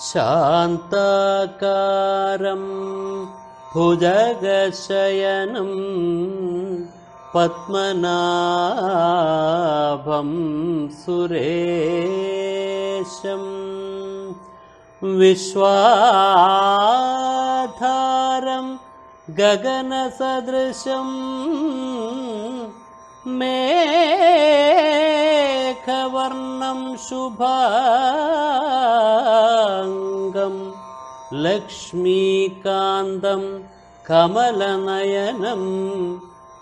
ശാന്താകാരം ഭുജഗശയനം പത്മനാഭം സുരേശം വിശ്വാധാരം ഗഗനസദൃശം മേഘവർണം ശുഭാംഗം ലക്ഷ്മീകാന്തം കമലനയനം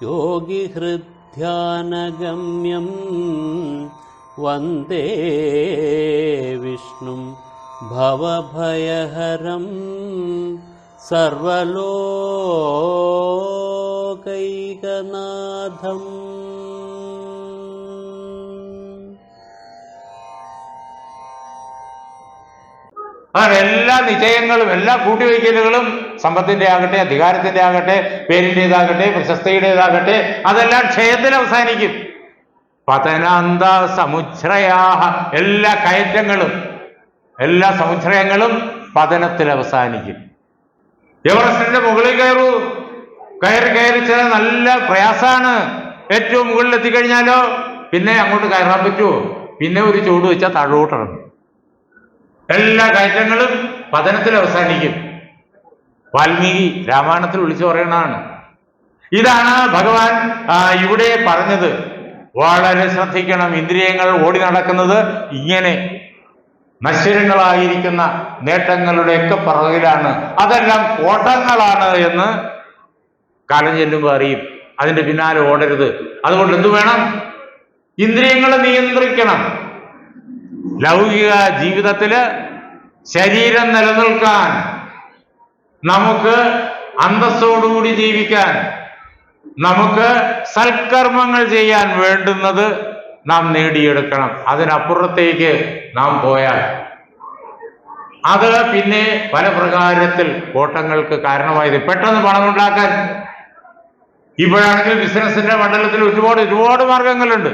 യോഗിഹൃദ്ധ്യാനഗമ്യം വന്ദേ വിഷ്ണും ഭവഭയഹരം സർവലോകൈകനാഥം. അങ്ങനെ എല്ലാ നിശ്ചയങ്ങളും എല്ലാ കൂട്ടിവയ്ക്കലുകളും സമ്പത്തിന്റെ ആകട്ടെ, അധികാരത്തിന്റെ ആകട്ടെ, പേരിൻ്റെതാകട്ടെ, പ്രശസ്തിയുടേതാകട്ടെ, അതെല്ലാം ക്ഷയത്തിൽ അവസാനിക്കും. പതനാന്ത സമുച്ഛ്രയാഹ, എല്ലാ കയറ്റങ്ങളും എല്ലാ സമുച്ഛ്രയങ്ങളും പതനത്തിൽ അവസാനിക്കും. എവറസ്റ്റിന്റെ മുകളിൽ കയറി ചില നല്ല പ്രയാസാണ്. ഏറ്റവും മുകളിൽ എത്തിക്കഴിഞ്ഞാലോ പിന്നെ അങ്ങോട്ട് കയറാൻ പറ്റുമോ? പിന്നെ ഒരു ചൂട് വെച്ചാൽ താഴോട്ടിറങ്ങും. എല്ലാ കയറ്റങ്ങളും പതനത്തിൽ അവസാനിക്കും. വാൽമീകി രാമായണത്തിൽ വിളിച്ചു പറയണതാണ്. ഇതാണ് ഭഗവാൻ ഇവിടെ പറഞ്ഞത്. വളരെ ശ്രദ്ധിക്കണം. ഇന്ദ്രിയങ്ങൾ ഓടി നടക്കുന്നത് ഇങ്ങനെ നശ്വരങ്ങളായിരിക്കുന്ന നേട്ടങ്ങളുടെയൊക്കെ പുറകിലാണ്. അതെല്ലാം ഓട്ടങ്ങളാണ് എന്ന് കാലം ചെല്ലുമ്പോൾ അറിയും. അതിന്റെ പിന്നാലെ ഓടരുത്. അതുകൊണ്ട് എന്തു വേണം? ഇന്ദ്രിയങ്ങളെ നിയന്ത്രിക്കണം. ലൗകിക ജീവിതത്തില് ശരീരം നിലനിൽക്കാൻ, നമുക്ക് അന്തസ്സോടുകൂടി ജീവിക്കാൻ, നമുക്ക് സൽക്കർമ്മങ്ങൾ ചെയ്യാൻ വേണ്ടുന്നത് നാം നേടിയെടുക്കണം. അതിനപ്പുറത്തേക്ക് നാം പോയാൽ അത് പിന്നെ പല പ്രകാരത്തിൽ കോട്ടങ്ങൾക്ക് കാരണമായത്. പെട്ടെന്ന് പണമുണ്ടാക്കാൻ ഇപ്പോഴാണെങ്കിൽ ബിസിനസിന്റെ മണ്ഡലത്തിൽ ഒരുപാട് മാർഗങ്ങളുണ്ട്.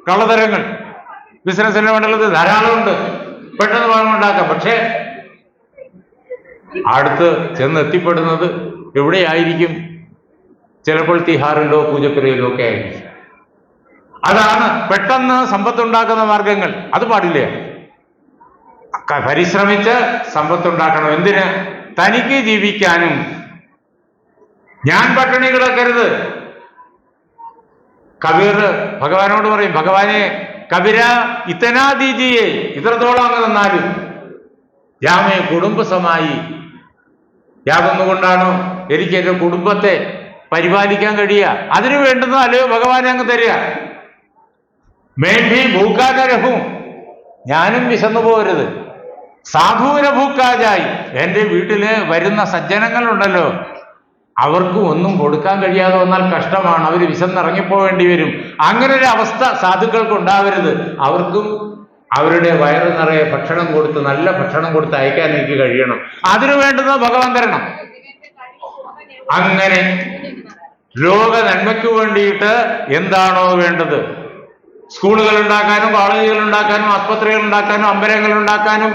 കള്ളതരങ്ങൾ ബിസിനസിന്റെ മണ്ഡലത്തിൽ ധാരാളമുണ്ട്. പെട്ടെന്ന് പണമുണ്ടാക്കാം. പക്ഷേ അടുത്ത് ചെന്ന് എത്തിപ്പെടുന്നത് എവിടെയായിരിക്കും? ചിലപ്പോൾ തിഹാറിലോ പൂജപ്പുരയിലോ ഒക്കെ ആയിരിക്കും. അതാണ് പെട്ടെന്ന് സമ്പത്തുണ്ടാക്കുന്ന മാർഗങ്ങൾ. അത് പാടില്ല. പരിശ്രമിച്ച് സമ്പത്തുണ്ടാക്കണം. എന്തിന്? തനിക്ക് ജീവിക്കാനും. ഞാൻ പട്ടിണി കിടക്കരുത്. കബീർ ഭഗവാനോട് പറയും, ഭഗവാനെ കബിര ഇത്തനാ ദീജിയെ, ഇത്രത്തോളം അങ്ങ് തന്നാലും യാമേ കുടുംബസമായി. യാതൊന്നുകൊണ്ടാണോ എനിക്ക് എൻ്റെ കുടുംബത്തെ പരിപാലിക്കാൻ കഴിയുക? അതിനു വേണ്ടുന്ന അല്ലയോ ഭഗവാനെ അങ്ങ് തരിക. മേഭി ഭൂക്കാജരഹും, ഞാനും വിശന്നു പോകരുത്. സാധൂര ഭൂക്കാജായി, എൻ്റെ വീട്ടില് വരുന്ന സജ്ജനങ്ങളുണ്ടല്ലോ, അവർക്ക് ഒന്നും കൊടുക്കാൻ കഴിയാതെ വന്നാൽ കഷ്ടമാണ്. അവർ വിശന്നിറങ്ങിപ്പോവേണ്ടി വരും. അങ്ങനെ ഒരു അവസ്ഥ സാധുക്കൾക്ക് ഉണ്ടാവരുത്. അവർക്കും അവരുടെ വയറ് നിറയെ ഭക്ഷണം കൊടുത്ത്, നല്ല ഭക്ഷണം കൊടുത്ത് അയക്കാൻ എനിക്ക് കഴിയണം. അതിനു വേണ്ടുന്ന ഭഗവാൻ തരണം. അങ്ങനെ ലോക നന്മയ്ക്ക് വേണ്ടിയിട്ട് എന്താണോ വേണ്ടത്, സ്കൂളുകൾ ഉണ്ടാക്കാനും, കോളേജുകൾ ഉണ്ടാക്കാനും, ആസ്പത്രികൾ ഉണ്ടാക്കാനും, അമ്പലങ്ങൾ ഉണ്ടാക്കാനും,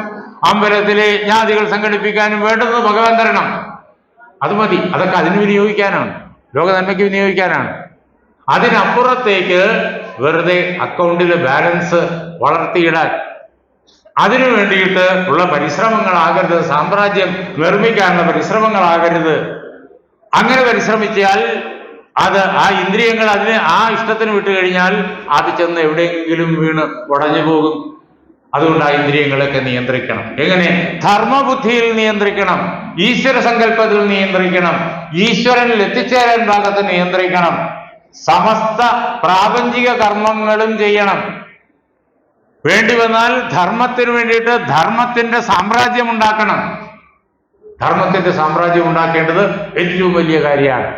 അമ്പലത്തിലെ ജ്ഞാതികൾ സംഘടിപ്പിക്കാനും വേണ്ടത് ഭഗവാൻ തരണം. അത് മതി. അതൊക്കെ അതിന് വിനിയോഗിക്കാനാണ്, ലോക നന്മയ്ക്ക് വിനിയോഗിക്കാനാണ്. അതിനപ്പുറത്തേക്ക് വെറുതെ അക്കൗണ്ടിലെ ബാലൻസ് വളർത്തിയിടാൻ, അതിനു വേണ്ടിയിട്ട് ഉള്ള പരിശ്രമങ്ങളാകരുത്. സാമ്രാജ്യം നിർമ്മിക്കാനുള്ള പരിശ്രമങ്ങളാകരുത്. അങ്ങനെ പരിശ്രമിച്ചാൽ അത് ആ ഇന്ദ്രിയങ്ങൾ അതിന് ആ ഇഷ്ടത്തിന് വിട്ടു കഴിഞ്ഞാൽ അത് ചെന്ന് എവിടെയെങ്കിലും വീണ് ഉടഞ്ഞു പോകും. അതുകൊണ്ട് ആ ഇന്ദ്രിയങ്ങളൊക്കെ നിയന്ത്രിക്കണം. എങ്ങനെ? ധർമ്മബുദ്ധിയിൽ നിയന്ത്രിക്കണം, ഈശ്വര സങ്കല്പത്തിൽ നിയന്ത്രിക്കണം, ഈശ്വരനിൽ എത്തിച്ചേരാൻ ഭാഗത്ത് നിയന്ത്രിക്കണം, സമസ്ത പ്രാപഞ്ചിക കർമ്മങ്ങളും ചെയ്യണം. വേണ്ടി വന്നാൽ ധർമ്മത്തിന് വേണ്ടിയിട്ട് ധർമ്മത്തിന്റെ സാമ്രാജ്യം ഉണ്ടാക്കണം. ധർമ്മത്തിന്റെ സാമ്രാജ്യം ഉണ്ടാക്കേണ്ടത് ഏറ്റവും വലിയ കാര്യമാണ്.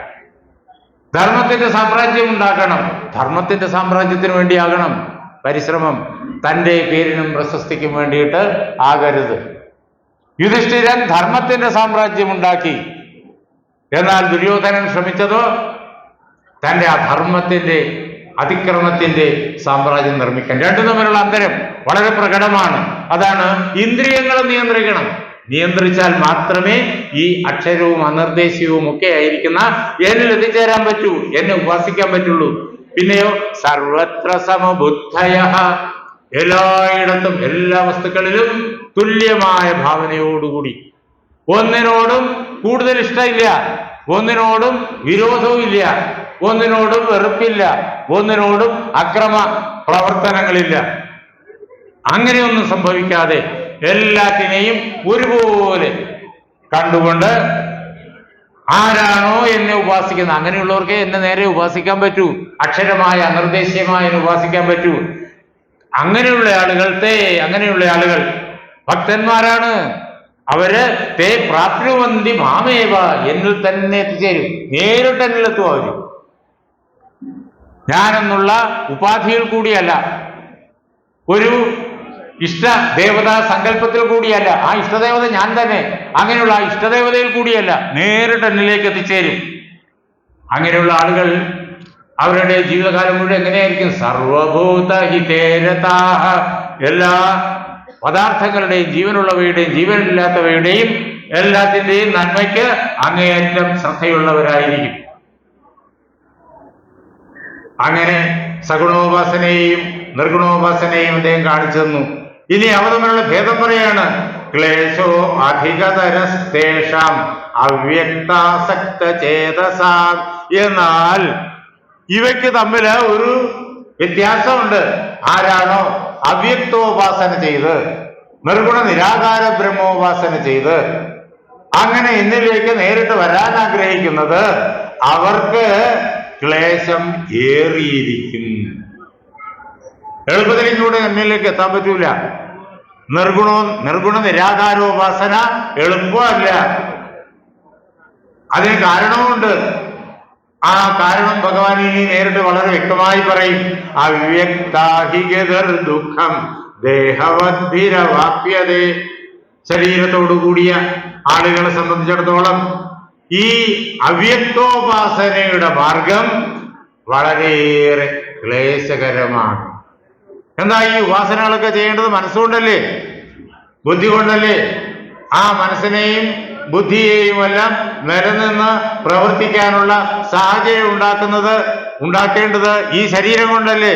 ധർമ്മത്തിന്റെ സാമ്രാജ്യം ഉണ്ടാക്കണം. ധർമ്മത്തിന്റെ സാമ്രാജ്യത്തിന് വേണ്ടിയാകണം പരിശ്രമം. തൻ്റെ പേരിനും പ്രശസ്തിക്കും വേണ്ടിയിട്ട് ആകരുത്. യുധിഷ്ഠിരൻ ധർമ്മത്തിന്റെ സാമ്രാജ്യം ഉണ്ടാക്കി. എന്നാൽ ദുര്യോധനൻ ശ്രമിച്ചതോ തൻ്റെ അധർമ്മത്തിന്റെ അതിക്രമത്തിന്റെ സാമ്രാജ്യം നിർമ്മിക്കാൻ. രണ്ടു തമ്മിലുള്ള അന്തരം വളരെ പ്രകടമാണ്. അതാണ് ഇന്ദ്രിയങ്ങളെ നിയന്ത്രിക്കണം. നിയന്ത്രിച്ചാൽ മാത്രമേ ഈ അക്ഷരവും അനിർദ്ദേശവും ഒക്കെ ആയിരിക്കുന്ന എന്നിൽ എത്തിച്ചേരാൻ പറ്റൂ, എന്നെ ഉപാസിക്കാൻ പറ്റുള്ളൂ. പിന്നെയോ സർവത്ര സമബുദ്ധയ, എല്ലായിടത്തും എല്ലാ വസ്തുക്കളിലും തുല്യമായ ഭാവനയോടുകൂടി, ഒന്നിനോടും കൂടുതൽ ഇഷ്ടമില്ല, ഒന്നിനോടും വിരോധവും ഇല്ല, ഒന്നിനോടും വെറുപ്പില്ല, ഒന്നിനോടും അക്രമ പ്രവർത്തനങ്ങളില്ല. അങ്ങനെയൊന്നും സംഭവിക്കാതെ എല്ലാത്തിനെയും ഒരുപോലെ കണ്ടുകൊണ്ട് ആരാണോ എന്നെ ഉപാസിക്കുന്നത്, അങ്ങനെയുള്ളവർക്ക് എന്നെ നേരെ ഉപാസിക്കാൻ പറ്റൂ, അക്ഷരമായ അനിർദ്ദേശ്യമായ എന്നെ ഉപാസിക്കാൻ പറ്റൂ. അങ്ങനെയുള്ള ആളുകൾ ഭക്തന്മാരാണ്. അവര് തേ പ്രാപ്നുവന്തി മാമേവ, എന്നിൽ തന്നെ എത്തിച്ചേരും, നേരിട്ട് എന്നിലെത്തും. അവര് ഞാനെന്നുള്ള ഉപാധിയിൽ കൂടിയല്ല, ഒരു ഇഷ്ട ദേവതാ സങ്കല്പത്തിൽ കൂടിയല്ല, ആ ഇഷ്ടദേവത ഞാൻ തന്നെ, അങ്ങനെയുള്ള ആ ഇഷ്ടദേവതയിൽ കൂടിയല്ല, നേരിട്ട് എന്നിലേക്ക് എത്തിച്ചേരും. അങ്ങനെയുള്ള ആളുകൾ അവരുടെ ജീവിതകാലം മുഴുവൻ എങ്ങനെയായിരിക്കും? സർവഭൂതഹിതേരതാഹ, എല്ലാ പദാർത്ഥങ്ങളുടെയും, ജീവനുള്ളവയുടെയും ജീവനില്ലാത്തവയുടെയും എല്ലാത്തിന്റെയും നന്മയ്ക്ക് അങ്ങേയറ്റം ശ്രദ്ധയുള്ളവരായിരിക്കും. അങ്ങനെ സഗുണോപാസനയെയും നിർഗുണോപാസനയെയും അദ്ദേഹം കാണിച്ചു തന്നു. ഇനി അവ തമ്മിലുള്ള ഭേദം പറയാണ്. ക്ലേശോ അധികതരസ്തേഷാം അവ്യക്താസക്ത ചേതസാ, എന്നാൽ ഇവയ്ക്ക് തമ്മിൽ ഒരു വ്യത്യാസമുണ്ട്. ആരാണോ അവ്യക്തോപാസന ചെയ്ത് നിർഗുണ നിരാകാര ബ്രഹ്മോപാസന ചെയ്ത് അങ്ങനെ എന്നിലേക്ക് നേരിട്ട് വരാൻ ആഗ്രഹിക്കുന്നത്, അവർക്ക് ക്ലേശം ഏറിയിരിക്കും. എളുപ്പത്തിൽ ഇങ്ങോട്ട് എന്നിലേക്ക് എത്താൻ പറ്റൂല. നിർഗുണ നിരാകാരോപാസന എളുപ്പമല്ല. അതിന് കാരണവുമുണ്ട്. ആ കാരണം ഭഗവാൻ ഇനി നേരിട്ട് വളരെ വ്യക്തമായി പറയും. അവ്യക്താഹിഗതർ ദുഃഖം ദേഹവദ്ഭിരവാപ്യതേ, ശരീരത്തോടു കൂടിയ ആളുകളെ സംബന്ധിച്ചിടത്തോളം ഈ അവ്യക്തോപാസനയുടെ മാർഗം വളരെയേറെ ക്ലേശകരമാണ്. എന്താ ഈ ഉപാസനകളൊക്കെ ചെയ്യേണ്ടത്? മനസ്സുകൊണ്ടല്ലേ, ബുദ്ധി കൊണ്ടല്ലേ? ആ മനസ്സിനെയും ബുദ്ധിയെയും എല്ലാം നിലനിന്ന് പ്രവർത്തിക്കാനുള്ള സാഹചര്യം ഉണ്ടാക്കേണ്ടത് ഈ ശരീരം കൊണ്ടല്ലേ?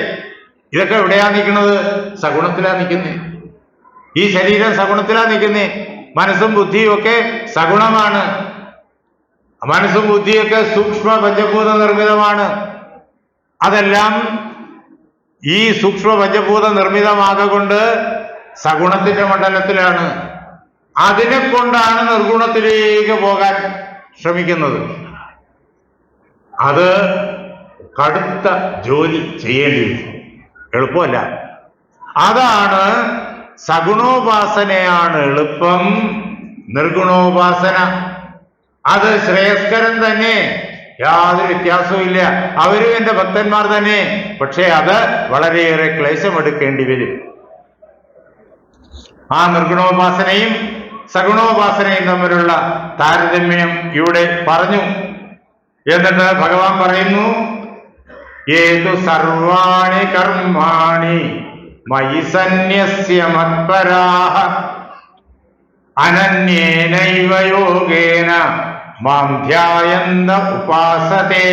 ഇതൊക്കെ എവിടെയാ നിൽക്കുന്നത്? സഗുണത്തിലാ നിൽക്കുന്നേ. ഈ ശരീരം സഗുണത്തിലാ നിൽക്കുന്നേ. മനസ്സും ബുദ്ധിയും ഒക്കെ സഗുണമാണ്. മനസ്സും ബുദ്ധിയൊക്കെ സൂക്ഷ്മ പഞ്ചഭൂത നിർമ്മിതമാണ്. അതെല്ലാം ഈ സൂക്ഷ്മ പഞ്ചഭൂത നിർമ്മിതമാകൊണ്ട് സഗുണത്തിന്റെ മണ്ഡലത്തിലാണ്. അതിനെ കൊണ്ടാണ് നിർഗുണത്തിലേക്ക് പോകാൻ ശ്രമിക്കുന്നത്. അത് കടുത്ത ജോലി ചെയ്യേണ്ടി വരും, എളുപ്പമല്ല. അതാണ് സഗുണോപാസനയാണ് എളുപ്പം, നിർഗുണോപാസന അത് ശ്രേയസ്കരം തന്നെ, യാതൊരു വ്യത്യാസവും ഇല്ല. അവരും എന്റെ ഭക്തന്മാർ തന്നെ. പക്ഷേ അത് വളരെയേറെ ക്ലേശമെടുക്കേണ്ടി വരും. ആ നിർഗുണോപാസനയും സഗുണോപാസനയും തമ്മിലുള്ള താരതമ്യം ഇവിടെ പറഞ്ഞു. എന്നിട്ട് ഭഗവാൻ പറയുന്നു, ഏതു സർവാണി കർമാണി മയി സന്യസ്യ മത്പരാഹ അനന്യേനൈവ യോഗേന മാം ധ്യായന്ത ഉപാസതേ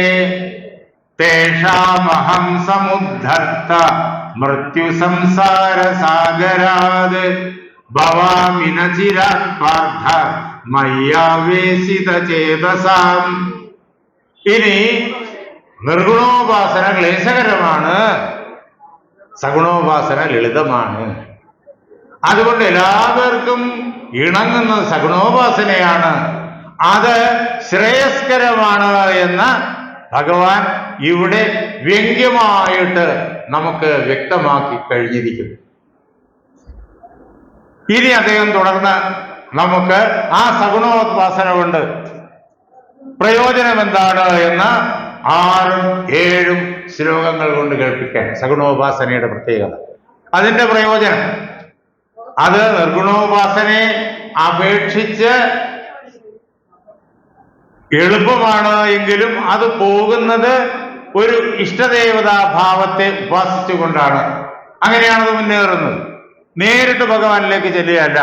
തേഷാമഹം സമുദ്ധർത്ത മൃത്യു സംസാര സാഗരാത് ഭവാമി ന ചിരാത് പാർത്ഥ മയ്യാവേശിത ചേതസാം. ഇനി നിർഗുണോപാസന ക്ലേശകരമാണ്, സഗുണോപാസന ലളിതമാണ്. അതുകൊണ്ട് എല്ലാവർക്കും ഇണങ്ങുന്നത് സഗുണോപാസനയാണ്. അത് ശ്രേയസ്കരമാണ് എന്ന് ഭഗവാൻ ഇവിടെ വ്യംഗ്യമായിട്ട് നമുക്ക് വ്യക്തമാക്കി കഴിഞ്ഞിരിക്കുന്നു. ഇനി അദ്ദേഹം തുടർന്ന് നമുക്ക് ആ സഗുണോപാസന കൊണ്ട് പ്രയോജനം എന്താണ് എന്ന് 6ഉം 7ഉം ശ്ലോകങ്ങൾ കൊണ്ട് കേൾപ്പിക്കാൻ. സഗുണോപാസനയുടെ പ്രത്യേകത, അതിന്റെ പ്രയോജനം, അത് നിർഗുണോപാസനയെ അപേക്ഷിച്ച് എളുപ്പമാണ് എങ്കിലും അത് പോകുന്നത് ഒരു ഇഷ്ടദേവതാ ഭാവത്തെ ഉപാസിച്ചുകൊണ്ടാണ്. അങ്ങനെയാണത് മുന്നേറുന്നത്. നേരിട്ട് ഭഗവാനിലേക്ക് ചെല്ലുകയല്ല.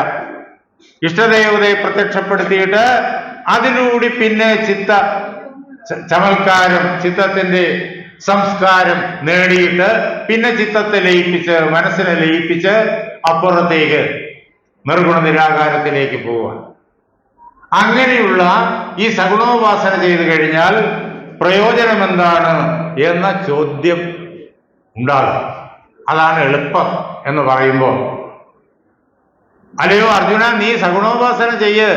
ഇഷ്ടദേവതയെ പ്രത്യക്ഷപ്പെടുത്തിയിട്ട് അതിലൂടെ പിന്നെ ചമൽക്കാരം, ചിത്തത്തിന്റെ സംസ്കാരം നേടിയിട്ട് പിന്നെ ചിത്തത്തെ ലയിപ്പിച്ച്, മനസ്സിനെ ലയിപ്പിച്ച് അപ്പുറത്തേക്ക് നിർഗുണ നിരാകാരത്തിലേക്ക് പോവുക. അങ്ങനെയുള്ള ഈ സഗുണോപാസന ചെയ്തു കഴിഞ്ഞാൽ പ്രയോജനം എന്താണ് എന്ന ചോദ്യം ഉണ്ടാകും. അതാണ് എളുപ്പം എന്ന് പറയുമ്പോൾ, അല്ലയോ അർജുന, നീ സഗുണോപാസന ചെയ്യ്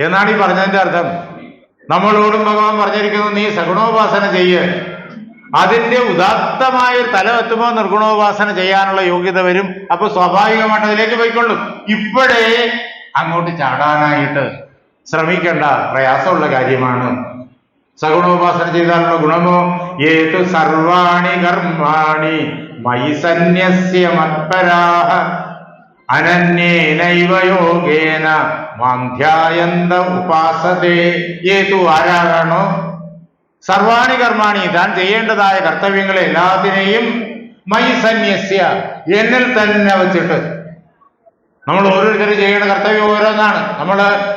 എന്നാണ് ഈ പറഞ്ഞതിന്റെ അർത്ഥം. നമ്മളോടും ഭഗവാൻ പറഞ്ഞിരിക്കുന്നു, നീ സഗുണോപാസന ചെയ്യ്. അതിന്റെ ഉദാത്തമായ തലം എത്തുമ്പോൾ നിർഗുണോപാസന ചെയ്യാനുള്ള യോഗ്യത വരും. അപ്പൊ സ്വാഭാവികമായിട്ട് അതിലേക്ക് പോയിക്കൊള്ളും. ഇപ്പോഴേ അങ്ങോട്ട് ചാടാനായിട്ട് ശ്രമിക്കേണ്ട, പ്രയാസമുള്ള കാര്യമാണ്. സഗുണോപാസന ചെയ്താലുള്ള ഗുണമോ, ഏതു സർവാണി കർമാണി മയി സന്യസ്യ മത്പരാഹ അനന്യേനൈവ യോഗേന മാം ധ്യായന്ത ഉപാസതേ. ഏതു ആരാണോ സർവാണി കർമാണി, താൻ ചെയ്യേണ്ടതായ കർത്തവ്യങ്ങളെ എല്ലാത്തിനെയും മയി സന്യസ്യ, എന്നിൽ തന്നെ വെച്ചിട്ട്. നമ്മൾ ഓരോരുത്തരും ചെയ്യേണ്ട കർത്തവ്യം ഓരോന്നാണ്.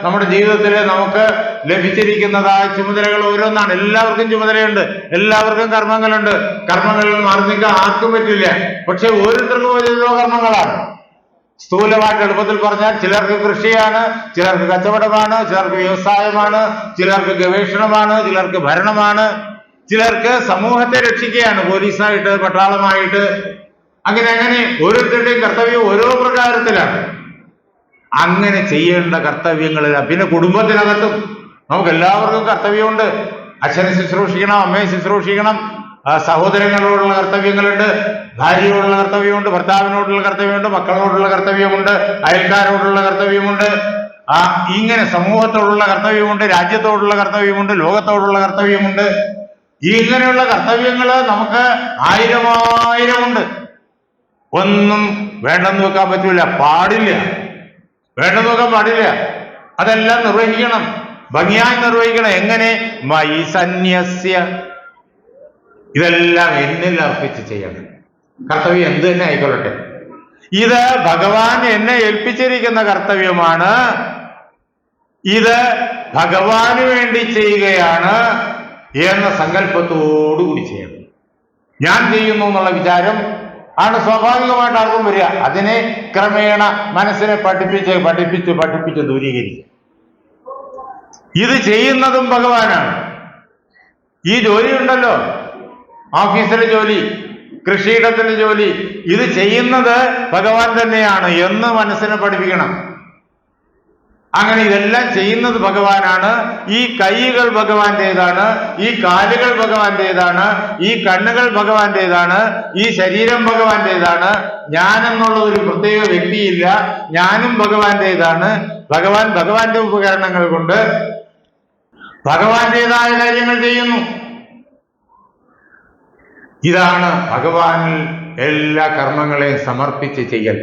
നമ്മുടെ ജീവിതത്തിൽ നമുക്ക് ലഭിച്ചിരിക്കുന്നതായ ചുമതലകൾ ഓരോന്നാണ്. എല്ലാവർക്കും ചുമതലയുണ്ട്, എല്ലാവർക്കും കർമ്മങ്ങളുണ്ട്. കർമ്മങ്ങളിൽ മാറി നിൽക്കാൻ ആർക്കും പറ്റില്ല. പക്ഷെ ഓരോരുത്തർക്കും ഓരോ കർമ്മങ്ങളാണ്. സ്ഥൂലമായിട്ട് എളുപ്പത്തിൽ പറഞ്ഞാൽ ചിലർക്ക് കൃഷിയാണ്, ചിലർക്ക് കച്ചവടമാണ്, ചിലർക്ക് വ്യവസായമാണ്, ചിലർക്ക് ഗവേഷണമാണ്, ചിലർക്ക് ഭരണമാണ്, ചിലർക്ക് സമൂഹത്തെ രക്ഷിക്കുകയാണ്, പോലീസായിട്ട്, പട്ടാളമായിട്ട്. അങ്ങനെ ഓരോരുത്തരുടെയും കർത്തവ്യം ഓരോ പ്രകാരത്തിലാണ്. അങ്ങനെ ചെയ്യേണ്ട കർത്തവ്യങ്ങളിൽ പിന്നെ കുടുംബത്തിനകത്തും നമുക്ക് എല്ലാവർക്കും കർത്തവ്യമുണ്ട്. അച്ഛനെ ശുശ്രൂഷിക്കണം, അമ്മയെ ശുശ്രൂഷിക്കണം, സഹോദരങ്ങളോടുള്ള കർത്തവ്യങ്ങളുണ്ട്, ഭാര്യയോടുള്ള കർത്തവ്യമുണ്ട്, ഭർത്താവിനോടുള്ള കർത്തവ്യമുണ്ട്, മക്കളോടുള്ള കർത്തവ്യമുണ്ട്, അയൽക്കാരോടുള്ള കർത്തവ്യമുണ്ട്, ഇങ്ങനെ സമൂഹത്തോടുള്ള കർത്തവ്യമുണ്ട്, രാജ്യത്തോടുള്ള കർത്തവ്യമുണ്ട്, ലോകത്തോടുള്ള കർത്തവ്യമുണ്ട്. ഇങ്ങനെയുള്ള കർത്തവ്യങ്ങൾ നമുക്ക് ആയിരമുണ്ട്. ഒന്നും വേണ്ടെന്ന് വെക്കാൻ പറ്റൂല, പാടില്ല, വേണ്ടെന്ന് വെക്കാൻ പാടില്ല. അതെല്ലാം നിർവഹിക്കണം, ഭംഗിയായി നിർവഹിക്കണം. എങ്ങനെ? മയി സന്യസ്യ, ഇതെല്ലാം എന്നിൽ അർപ്പിച്ച് ചെയ്യണം. കർത്തവ്യം എന്ത് തന്നെ ആയിക്കൊള്ളട്ടെ, ഇത് ഭഗവാൻ എന്നെ ഏൽപ്പിച്ചിരിക്കുന്ന കർത്തവ്യമാണ്, ഇത് ഭഗവാന് വേണ്ടി ചെയ്യുകയാണ് എന്ന സങ്കല്പത്തോടുകൂടി ചെയ്യണം. ഞാൻ ചെയ്യുന്നു എന്നുള്ള വിചാരം ആണ് സ്വാഭാവികമായിട്ട് ആർക്കും വരിക. അതിനെ ക്രമേണ മനസ്സിനെ പഠിപ്പിച്ച് ദൂരീകരിക്കുക. ഇത് ചെയ്യുന്നതും ഭഗവാനാണ്. ഈ ജോലി ഉണ്ടല്ലോ, ഓഫീസിലെ ജോലി, കൃഷിയിടത്തിലെ ജോലി, ഇത് ചെയ്യുന്നത് ഭഗവാൻ തന്നെയാണ് എന്ന് മനസ്സിനെ പഠിപ്പിക്കണം. അങ്ങനെ ഇതെല്ലാം ചെയ്യുന്നത് ഭഗവാനാണ്. ഈ കൈകൾ ഭഗവാന്റേതാണ്, ഈ കാലുകൾ ഭഗവാന്റേതാണ്, ഈ കണ്ണുകൾ ഭഗവാന്റേതാണ്, ഈ ശരീരം ഭഗവാന്റേതാണ്. ഞാനെന്നുള്ള ഒരു പ്രത്യേക വ്യക്തിയില്ല, ഞാനും ഭഗവാന്റേതാണ്. ഭഗവാന്റെ ഉപകരണങ്ങൾ കൊണ്ട് ഭഗവാന്റേതായ കാര്യങ്ങൾ ചെയ്യുന്നു. ഇതാണ് ഭഗവാനിൽ എല്ലാ കർമ്മങ്ങളെയും സമർപ്പിച്ച് ചെയ്യൽ.